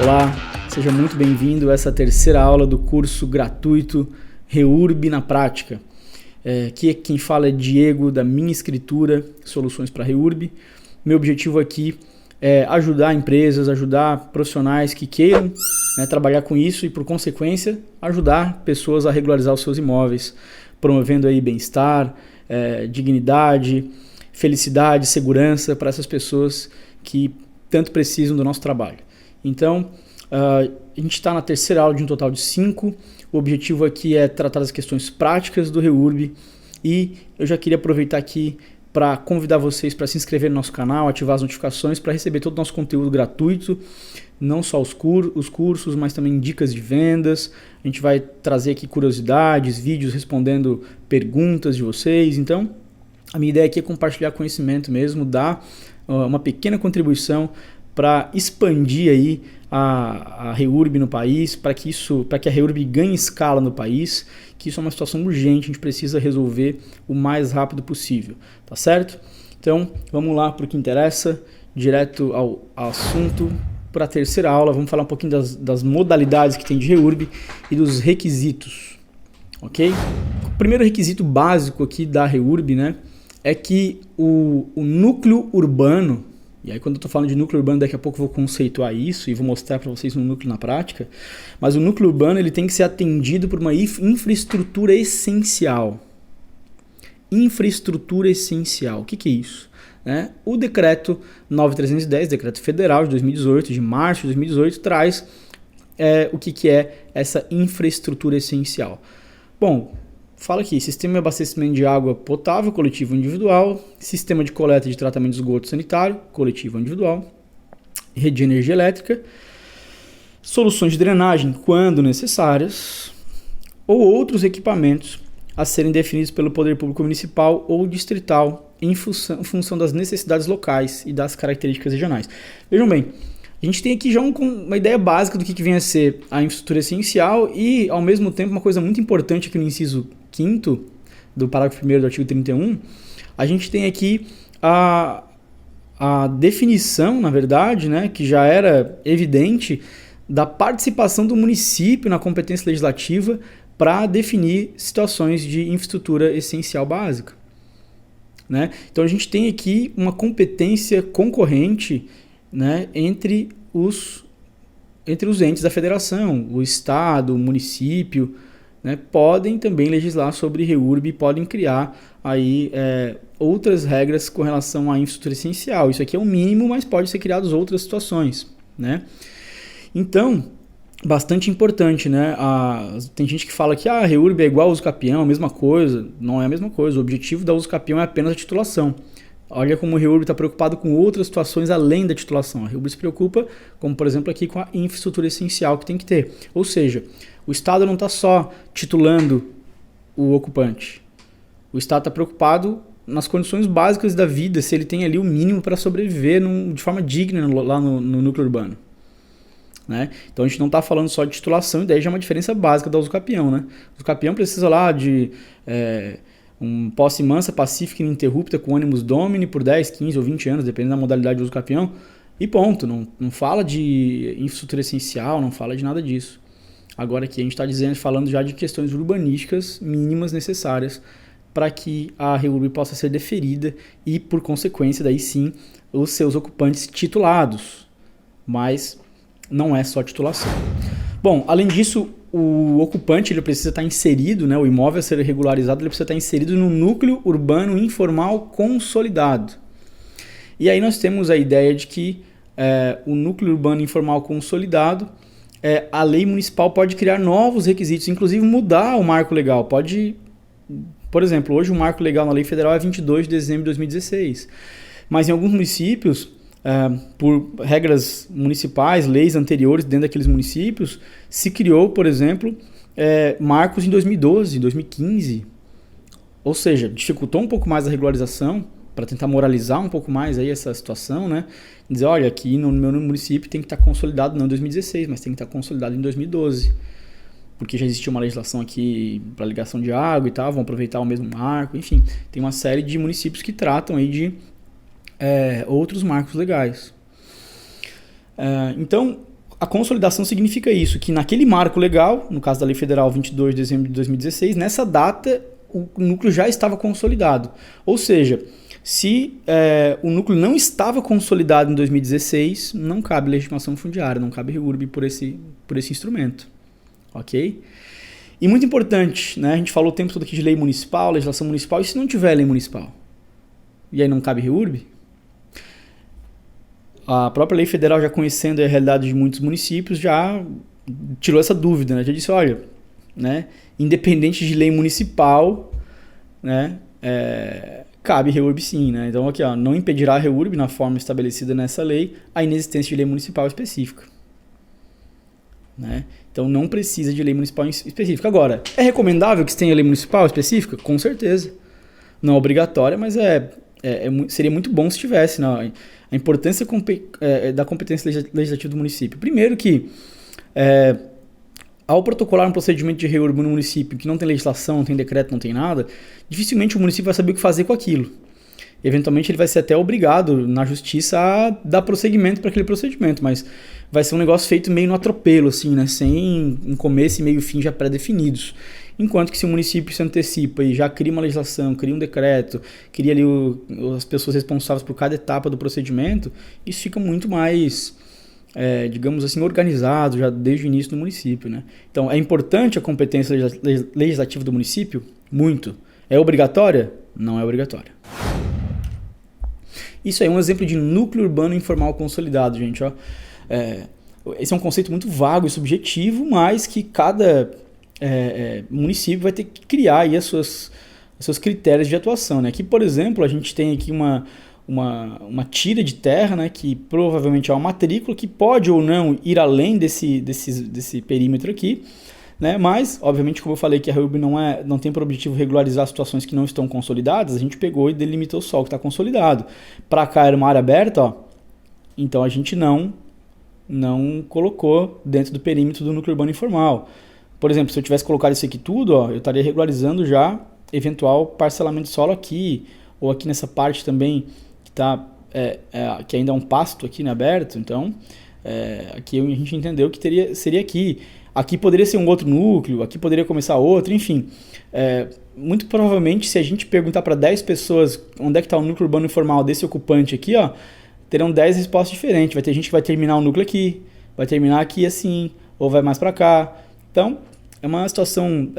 Olá, seja muito bem-vindo a essa terceira aula do curso gratuito REURB na Prática. Aqui quem fala é Diego, da Minha Escritura, Soluções para REURB. Meu objetivo aqui é ajudar empresas, ajudar profissionais que queiram trabalhar com isso e, por consequência, ajudar pessoas a regularizar os seus imóveis, promovendo aí bem-estar, dignidade, felicidade, segurança para essas pessoas que tanto precisam do nosso trabalho. Então, a gente está na terceira aula de um total de 5. O objetivo aqui é tratar das questões práticas do REURB e eu já queria aproveitar aqui para convidar vocês para se inscrever no nosso canal, ativar as notificações para receber todo o nosso conteúdo gratuito, não só os cursos, mas também dicas de vendas. A gente vai trazer aqui curiosidades, vídeos respondendo perguntas de vocês. Então, a minha ideia aqui é compartilhar conhecimento mesmo, dar uma pequena contribuição para expandir aí a REURB no país, para que a REURB ganhe escala no país, que isso é uma situação urgente, a gente precisa resolver o mais rápido possível, tá certo? Então, vamos lá para o que interessa, direto ao assunto. Para a terceira aula, vamos falar um pouquinho das modalidades que tem de REURB e dos requisitos, ok? O primeiro requisito básico aqui da REURB, é que o núcleo urbano, e aí quando eu estou falando de núcleo urbano, daqui a pouco eu vou conceituar isso e vou mostrar para vocês um núcleo na prática, mas o núcleo urbano ele tem que ser atendido por uma infraestrutura essencial. Infraestrutura essencial, o que é isso? O decreto 9310, decreto federal de 2018, de março de 2018, traz o que é essa infraestrutura essencial. Bom, fala aqui, sistema de abastecimento de água potável, coletivo ou individual, sistema de coleta de tratamento de esgoto sanitário, coletivo ou individual, rede de energia elétrica, soluções de drenagem quando necessárias, ou outros equipamentos a serem definidos pelo poder público municipal ou distrital em função das necessidades locais e das características regionais. Vejam bem, a gente tem aqui já uma ideia básica do que vem a ser a infraestrutura essencial e, ao mesmo tempo, uma coisa muito importante aqui no inciso 5º do parágrafo 1º do artigo 31, a gente tem aqui a definição, na verdade, que já era evidente, da participação do município na competência legislativa para definir situações de infraestrutura essencial básica. Então a gente tem aqui uma competência concorrente entre os entes da federação, o estado, o município, podem também legislar sobre REURB e podem criar aí outras regras com relação à infraestrutura essencial. Isso aqui é o mínimo, mas pode ser criadas outras situações. Então, bastante importante, tem gente que fala que a REURB é igual ao uso capião, a mesma coisa. Não é a mesma coisa, o objetivo da uso capião é apenas a titulação. Olha como o REURB está preocupado com outras situações além da titulação. A REURB se preocupa, como por exemplo aqui, com a infraestrutura essencial que tem que ter. Ou seja, o Estado não está só titulando o ocupante. O Estado está preocupado nas condições básicas da vida, se ele tem ali o mínimo para sobreviver de forma digna lá no núcleo urbano. Então a gente não está falando só de titulação, e daí já é uma diferença básica da uso capião. O uso capião precisa lá de posse mansa, pacífica e ininterrupta com ânimos domini por 10, 15 ou 20 anos, dependendo da modalidade de uso capião, e ponto. Não fala de infraestrutura essencial, não fala de nada disso. Agora aqui a gente está falando já de questões urbanísticas mínimas necessárias para que a REURB possa ser deferida e, por consequência, daí sim, os seus ocupantes titulados. Mas não é só titulação. Bom, além disso, o ocupante ele precisa estar inserido, o imóvel a ser regularizado, ele precisa estar inserido no núcleo urbano informal consolidado. E aí nós temos a ideia de que o núcleo urbano informal consolidado, a lei municipal pode criar novos requisitos, inclusive mudar o marco legal. Por exemplo, hoje o marco legal na lei federal é 22 de dezembro de 2016, mas em alguns municípios, por regras municipais, leis anteriores dentro daqueles municípios, se criou, por exemplo, marcos em 2012, 2015. Ou seja, dificultou um pouco mais a regularização para tentar moralizar um pouco mais aí essa situação, Dizer, olha, aqui no meu município tem que estar consolidado não em 2016, mas tem que estar consolidado em 2012. Porque já existia uma legislação aqui para ligação de água e tal, vão aproveitar o mesmo marco, enfim. Tem uma série de municípios que tratam aí de outros marcos legais. Então, a consolidação significa isso, que naquele marco legal, no caso da Lei Federal 22 de dezembro de 2016, nessa data o núcleo já estava consolidado. Ou seja, se o núcleo não estava consolidado em 2016, não cabe legitimação fundiária, não cabe REURB por esse instrumento. Ok? E muito importante, né? A gente falou o tempo todo aqui de lei municipal, legislação municipal, e se não tiver lei municipal? E aí não cabe REURB? A própria lei federal, já conhecendo a realidade de muitos municípios, já tirou essa dúvida, né? Já disse, olha, né, independente de lei municipal, né, cabe REURB sim, né? Então aqui, ó, não impedirá a REURB na forma estabelecida nessa lei a inexistência de lei municipal específica, né? Então não precisa de lei municipal específica. Agora, é recomendável que se tenha lei municipal específica? Com certeza. Não é obrigatória, mas seria muito bom se tivesse, né? A importância da competência legislativa do município. Primeiro que, ao protocolar um procedimento de REURB no município que não tem legislação, não tem decreto, não tem nada, dificilmente o município vai saber o que fazer com aquilo. Eventualmente ele vai ser até obrigado na justiça a dar prosseguimento para aquele procedimento, mas vai ser um negócio feito meio no atropelo, assim, né? Sem um começo e meio fim já pré-definidos. Enquanto que se o município se antecipa e já cria uma legislação, cria um decreto, cria ali as pessoas responsáveis por cada etapa do procedimento, isso fica muito mais, digamos assim, organizado já desde o início do município, né? Então, é importante a competência legislativa do município? Muito. É obrigatória? Não é obrigatória. Isso aí é um exemplo de núcleo urbano informal consolidado, gente. Ó. Esse é um conceito muito vago e subjetivo, mas que cada município vai ter que criar aí os seus critérios de atuação, né? Aqui, por exemplo, a gente tem aqui uma tira de terra, né, que provavelmente é uma matrícula que pode ou não ir além desse perímetro aqui, né? Mas, obviamente, como eu falei que a REURB não tem por objetivo regularizar situações que não estão consolidadas, a gente pegou e delimitou só o que está consolidado. Para cá era uma área aberta, ó, então a gente não colocou dentro do perímetro do núcleo urbano informal. Por exemplo, se eu tivesse colocado isso aqui tudo, ó, eu estaria regularizando já eventual parcelamento de solo aqui, ou aqui nessa parte também que ainda é um pasto aqui, né, aberto. Então, aqui a gente entendeu que seria aqui. Aqui poderia ser um outro núcleo, aqui poderia começar outro, enfim. Muito provavelmente, se a gente perguntar para 10 pessoas onde é que está o núcleo urbano informal desse ocupante aqui, ó, terão 10 respostas diferentes. Vai ter gente que vai terminar o núcleo aqui, vai terminar aqui assim, ou vai mais para cá. Então, é uma situação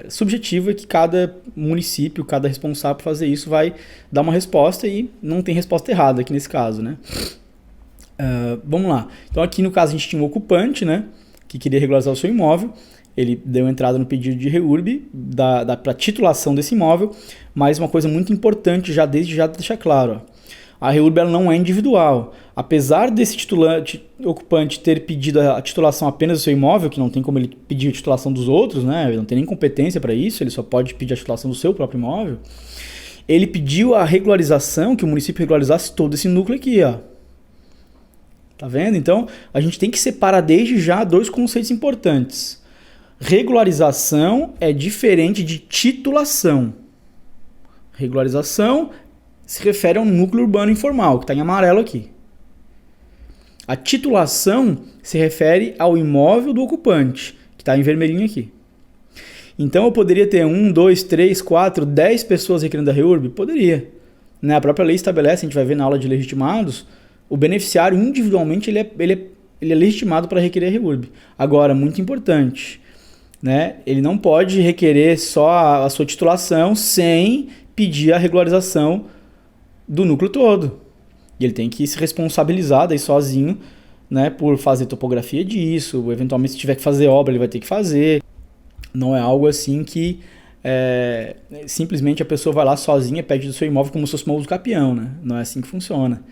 subjetiva que cada município, cada responsável por fazer isso vai dar uma resposta e não tem resposta errada aqui nesse caso, né? Vamos lá. Então, aqui no caso a gente tinha um ocupante, né, que queria regularizar o seu imóvel. Ele deu entrada no pedido de REURB para titulação desse imóvel, mas uma coisa muito importante desde já deixar claro, ó. A REURB ela não é individual. Apesar desse ocupante ter pedido a titulação apenas do seu imóvel, que não tem como ele pedir a titulação dos outros, né? Ele não tem nem competência para isso, ele só pode pedir a titulação do seu próprio imóvel. Ele pediu a regularização, que o município regularizasse todo esse núcleo aqui, ó. Tá vendo? Então, a gente tem que separar desde já dois conceitos importantes. Regularização é diferente de titulação. Regularização se refere ao núcleo urbano informal, que está em amarelo aqui. A titulação se refere ao imóvel do ocupante, que está em vermelhinho aqui. Então eu poderia ter 1, 2, 3, 4, 10 pessoas requerendo a REURB? Poderia. Né? A própria lei estabelece, a gente vai ver na aula de legitimados, o beneficiário individualmente ele é legitimado para requerer a REURB. Agora, muito importante, né? Ele não pode requerer só a sua titulação sem pedir a regularização do núcleo todo. E ele tem que se responsabilizar daí sozinho, né, por fazer topografia disso, eventualmente se tiver que fazer obra ele vai ter que fazer. Não é algo assim que simplesmente a pessoa vai lá sozinha, pede do seu imóvel como se fosse uma usucapião, né? Não é assim que funciona.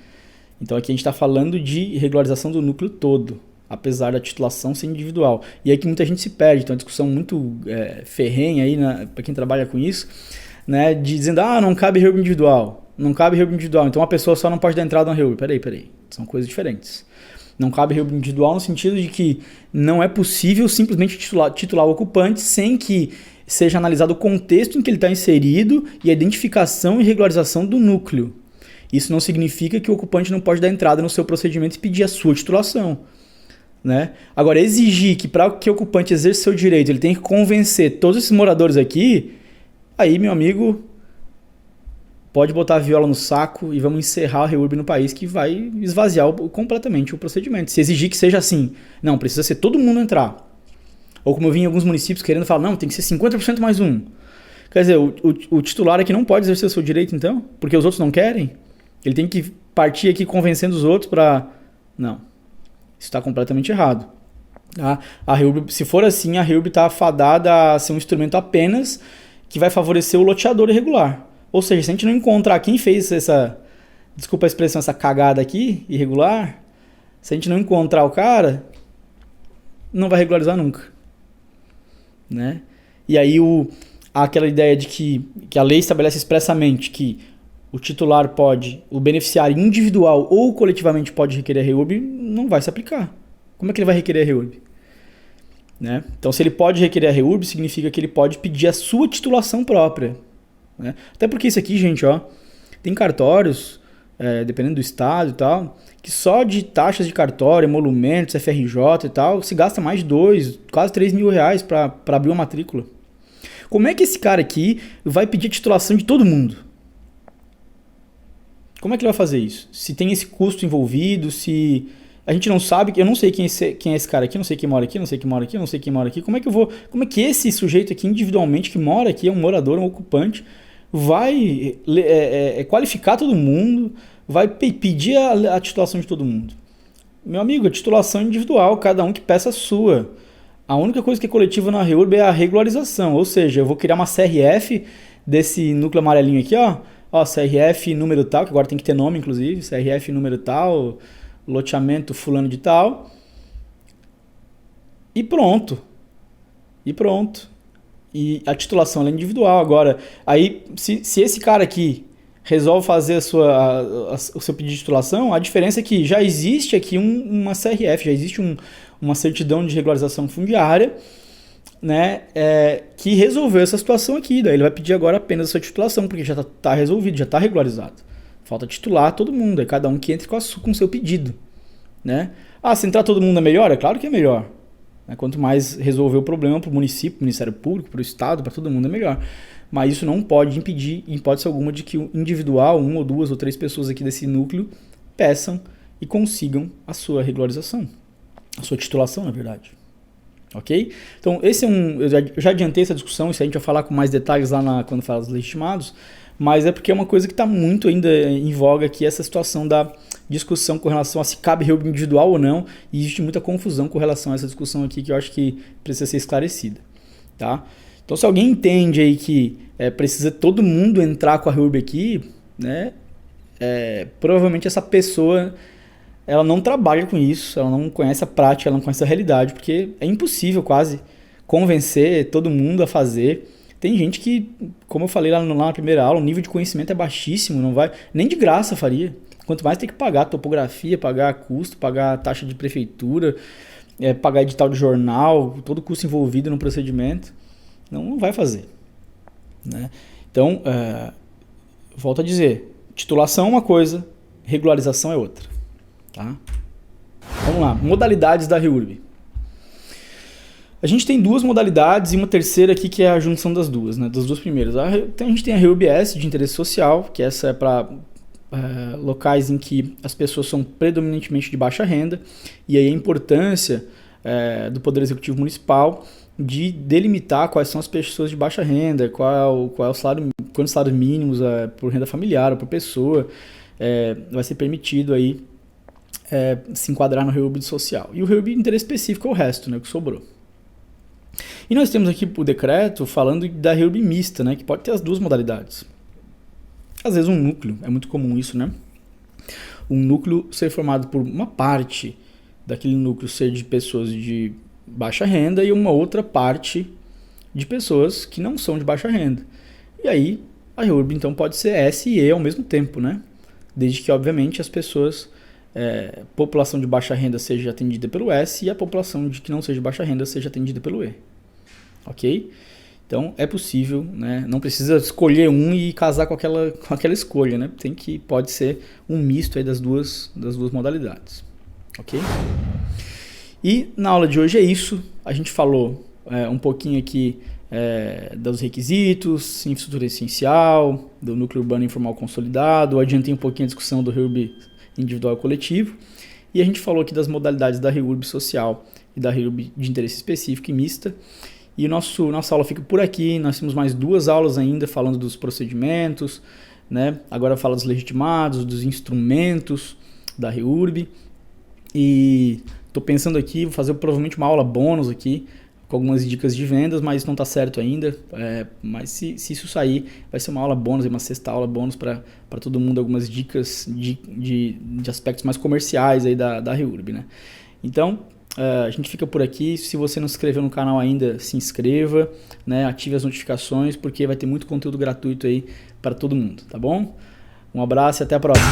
Então aqui a gente está falando de regularização do núcleo todo, apesar da titulação ser individual. E aí que muita gente se perde, então é uma discussão muito ferrenha aí, para quem trabalha com isso, né, dizendo, não cabe REURB individual. Não cabe REURB individual, então uma pessoa só não pode dar entrada na REURB. Peraí, são coisas diferentes. Não cabe REURB individual no sentido de que não é possível simplesmente titular o ocupante sem que seja analisado o contexto em que ele está inserido e a identificação e regularização do núcleo. Isso não significa que o ocupante não pode dar entrada no seu procedimento e pedir a sua titulação. né? Agora, exigir que para que o ocupante exerça seu direito, ele tem que convencer todos esses moradores aqui, aí, meu amigo, pode botar a viola no saco e vamos encerrar a REURB no país, que vai esvaziar completamente o procedimento. Se exigir que seja assim, não, precisa ser todo mundo entrar. Ou como eu vi em alguns municípios querendo falar, não, tem que ser 50% mais um. Quer dizer, o titular aqui não pode exercer o seu direito, então? Porque os outros não querem? Ele tem que partir aqui convencendo os outros para... Não. Isso está completamente errado. Tá? A REURB, se for assim, a REURB está fadada a ser um instrumento apenas que vai favorecer o loteador irregular. Ou seja, se a gente não encontrar quem fez essa... Desculpa a expressão, essa cagada aqui, irregular. Se a gente não encontrar o cara, não vai regularizar nunca. Né? E aí aquela ideia de que a lei estabelece expressamente que o titular pode, o beneficiário individual ou coletivamente pode requerer a REURB, não vai se aplicar. Como é que ele vai requerer a REURB? Né? Então, se ele pode requerer a REURB, significa que ele pode pedir a sua titulação própria. Né? Até porque isso aqui, gente, ó, tem cartórios, dependendo do estado e tal, que só de taxas de cartório, emolumentos, FRJ e tal, se gasta mais de 2, quase 3 mil reais para abrir uma matrícula. Como é que esse cara aqui vai pedir a titulação de todo mundo? Como é que ele vai fazer isso? Se tem esse custo envolvido, se... A gente não sabe, eu não sei quem é esse cara aqui, não sei quem mora aqui, não sei quem mora aqui, não sei quem mora aqui. Como é que esse sujeito aqui individualmente, que mora aqui, é um morador, um ocupante, vai qualificar todo mundo, vai pedir a titulação de todo mundo? Meu amigo, a titulação é individual, cada um que peça a sua. A única coisa que é coletiva na REURB é a regularização, ou seja, eu vou criar uma CRF desse núcleo amarelinho aqui, ó, CRF número tal, que agora tem que ter nome, inclusive, CRF número tal, loteamento fulano de tal, e pronto. E a titulação é individual. Agora, aí, se esse cara aqui resolve fazer o seu pedido de titulação, a diferença é que já existe aqui uma CRF, já existe uma certidão de regularização fundiária, né, que resolveu essa situação aqui. Daí ele vai pedir agora apenas a sua titulação, porque já está resolvido, já está regularizado. Falta titular todo mundo, é cada um que entre com o seu pedido. Né? Se entrar todo mundo é melhor? É claro que é melhor. Quanto mais resolver o problema para o município, para o Ministério Público, para o Estado, para todo mundo é melhor. Mas isso não pode impedir, em hipótese alguma, de que o individual, 1 ou 2 ou 3 pessoas aqui desse núcleo, peçam e consigam a sua regularização. A sua titulação, na verdade. Ok? Então, esse é eu já adiantei essa discussão, isso a gente vai falar com mais detalhes lá quando falar dos legitimados, mas é porque é uma coisa que está muito ainda em voga aqui, essa situação da discussão com relação a se cabe REURB individual ou não, e existe muita confusão com relação a essa discussão aqui que eu acho que precisa ser esclarecida. Tá? Então, se alguém entende aí que precisa todo mundo entrar com a REURB aqui, né, provavelmente essa pessoa ela não trabalha com isso, ela não conhece a prática, ela não conhece a realidade, porque é impossível quase convencer todo mundo a fazer. Tem gente que, como eu falei lá na primeira aula, o nível de conhecimento é baixíssimo, não vai, nem de graça faria. Quanto mais tem que pagar topografia, pagar custo, pagar taxa de prefeitura, pagar edital de jornal, todo o custo envolvido no procedimento, não vai fazer. Né? Então, volto a dizer, titulação é uma coisa, regularização é outra. Tá? Vamos lá, modalidades da REURB. A gente tem 2 modalidades e uma terceira aqui que é a junção das duas, né? Das 2 primeiras. A gente tem a REURB-S de interesse social, que essa é para locais em que as pessoas são predominantemente de baixa renda, e aí a importância do Poder Executivo Municipal de delimitar quais são as pessoas de baixa renda, qual é o salário, quantos salários mínimos por renda familiar ou por pessoa vai ser permitido aí se enquadrar no REURB social. E o REURB de interesse específico é o resto, né, o que sobrou. E nós temos aqui o decreto falando da REURB mista, né, que pode ter as 2 modalidades. Às vezes um núcleo, é muito comum isso, né? Um núcleo ser formado por uma parte daquele núcleo ser de pessoas de baixa renda e uma outra parte de pessoas que não são de baixa renda. E aí a REURB então pode ser S e E ao mesmo tempo, né? Desde que, obviamente, as pessoas... população de baixa renda seja atendida pelo S e a população que não seja de baixa renda seja atendida pelo E. Ok? Então é possível, né? Não precisa escolher um e casar com aquela escolha, né? Pode ser um misto aí das duas modalidades. Ok? E na aula de hoje é isso. A gente falou um pouquinho aqui dos requisitos, infraestrutura essencial, do núcleo urbano informal consolidado, adiantei um pouquinho a discussão do REURB individual e coletivo, e a gente falou aqui das modalidades da REURB social e da REURB de interesse específico e mista. E nossa aula fica por aqui. Nós temos mais 2 aulas ainda falando dos procedimentos, né? Agora fala dos legitimados, dos instrumentos da REURB. E estou pensando aqui, vou fazer provavelmente uma aula bônus aqui, com algumas dicas de vendas, mas não está certo ainda. Mas se isso sair, vai ser uma aula bônus, uma 6ª aula bônus para todo mundo, algumas dicas de aspectos mais comerciais aí da REURB, né? Então, a gente fica por aqui. Se você não se inscreveu no canal ainda, se inscreva, né? Ative as notificações, porque vai ter muito conteúdo gratuito aí para todo mundo, tá bom? Um abraço e até a próxima.